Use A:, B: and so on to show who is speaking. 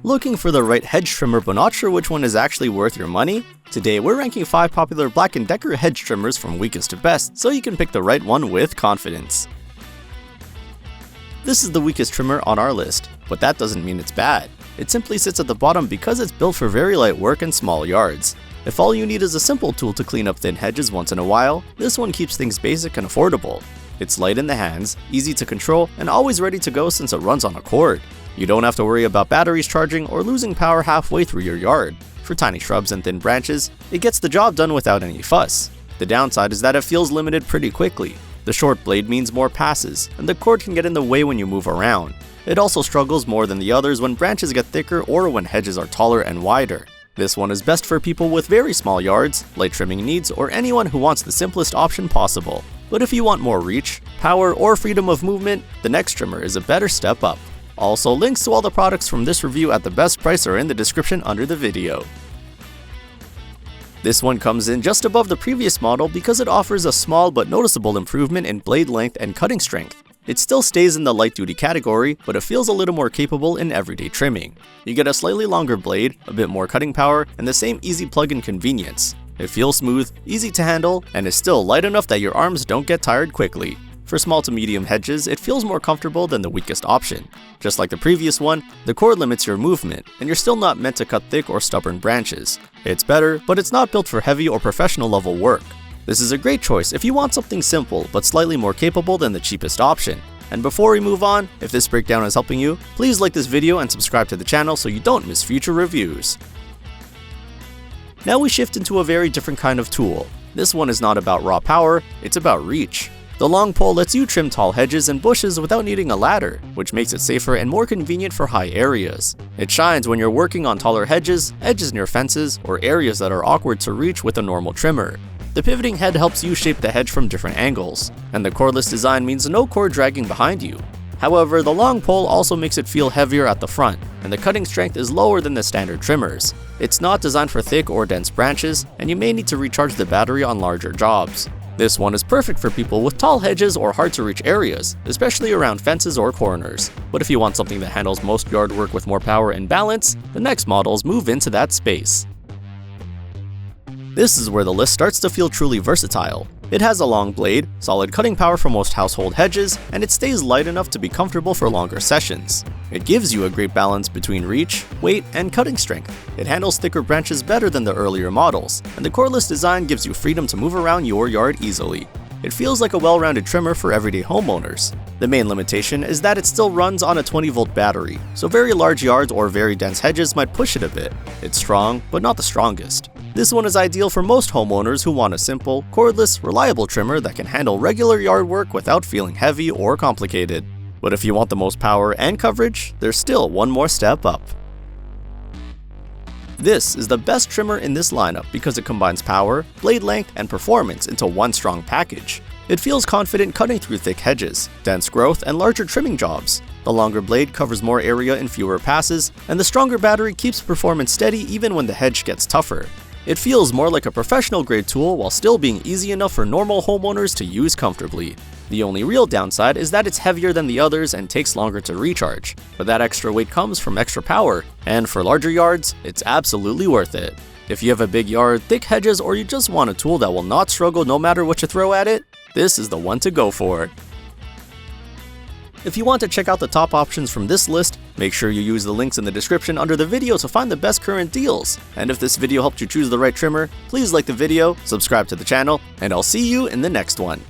A: Looking for the right hedge trimmer but not sure which one is actually worth your money? Today we're ranking 5 popular BLACK+DECKER hedge trimmers from weakest to best so you can pick the right one with confidence. This is the weakest trimmer on our list, but that doesn't mean it's bad. It simply sits at the bottom because it's built for very light work and small yards. If all you need is a simple tool to clean up thin hedges once in a while, this one keeps things basic and affordable. It's light in the hands, easy to control, and always ready to go since it runs on a cord. You don't have to worry about batteries charging or losing power halfway through your yard. For tiny shrubs and thin branches, it gets the job done without any fuss. The downside is that it feels limited pretty quickly. The short blade means more passes, and the cord can get in the way when you move around. It also struggles more than the others when branches get thicker or when hedges are taller and wider. This one is best for people with very small yards, light trimming needs, or anyone who wants the simplest option possible. But if you want more reach, power, or freedom of movement, the next trimmer is a better step up. Also, links to all the products from this review at the best price are in the description under the video. This one comes in just above the previous model because it offers a small but noticeable improvement in blade length and cutting strength. It still stays in the light-duty category, but it feels a little more capable in everyday trimming. You get a slightly longer blade, a bit more cutting power, and the same easy plug-in convenience. It feels smooth, easy to handle, and is still light enough that your arms don't get tired quickly. For small to medium hedges, it feels more comfortable than the weakest option. Just like the previous one, the cord limits your movement, and you're still not meant to cut thick or stubborn branches. It's better, but it's not built for heavy or professional level work. This is a great choice if you want something simple but slightly more capable than the cheapest option. And before we move on, if this breakdown is helping you, please like this video and subscribe to the channel so you don't miss future reviews. Now we shift into a very different kind of tool. This one is not about raw power, it's about reach. The long pole lets you trim tall hedges and bushes without needing a ladder, which makes it safer and more convenient for high areas. It shines when you're working on taller hedges, edges near fences, or areas that are awkward to reach with a normal trimmer. The pivoting head helps you shape the hedge from different angles, and the cordless design means no cord dragging behind you. However, the long pole also makes it feel heavier at the front, and the cutting strength is lower than the standard trimmers. It's not designed for thick or dense branches, and you may need to recharge the battery on larger jobs. This one is perfect for people with tall hedges or hard to reach areas, especially around fences or corners. But if you want something that handles most yard work with more power and balance, the next models move into that space. This is where the list starts to feel truly versatile. It has a long blade, solid cutting power for most household hedges, and it stays light enough to be comfortable for longer sessions. It gives you a great balance between reach, weight, and cutting strength. It handles thicker branches better than the earlier models, and the cordless design gives you freedom to move around your yard easily. It feels like a well-rounded trimmer for everyday homeowners. The main limitation is that it still runs on a 20-volt battery, so very large yards or very dense hedges might push it a bit. It's strong, but not the strongest. This one is ideal for most homeowners who want a simple, cordless, reliable trimmer that can handle regular yard work without feeling heavy or complicated. But if you want the most power and coverage, there's still one more step up. This is the best trimmer in this lineup because it combines power, blade length, and performance into one strong package. It feels confident cutting through thick hedges, dense growth, and larger trimming jobs. The longer blade covers more area in fewer passes, and the stronger battery keeps performance steady even when the hedge gets tougher. It feels more like a professional-grade tool while still being easy enough for normal homeowners to use comfortably. The only real downside is that it's heavier than the others and takes longer to recharge, but that extra weight comes from extra power, and for larger yards, it's absolutely worth it. If you have a big yard, thick hedges, or you just want a tool that will not struggle no matter what you throw at it, this is the one to go for. If you want to check out the top options from this list, make sure you use the links in the description under the video to find the best current deals. And if this video helped you choose the right trimmer, please like the video, subscribe to the channel, and I'll see you in the next one.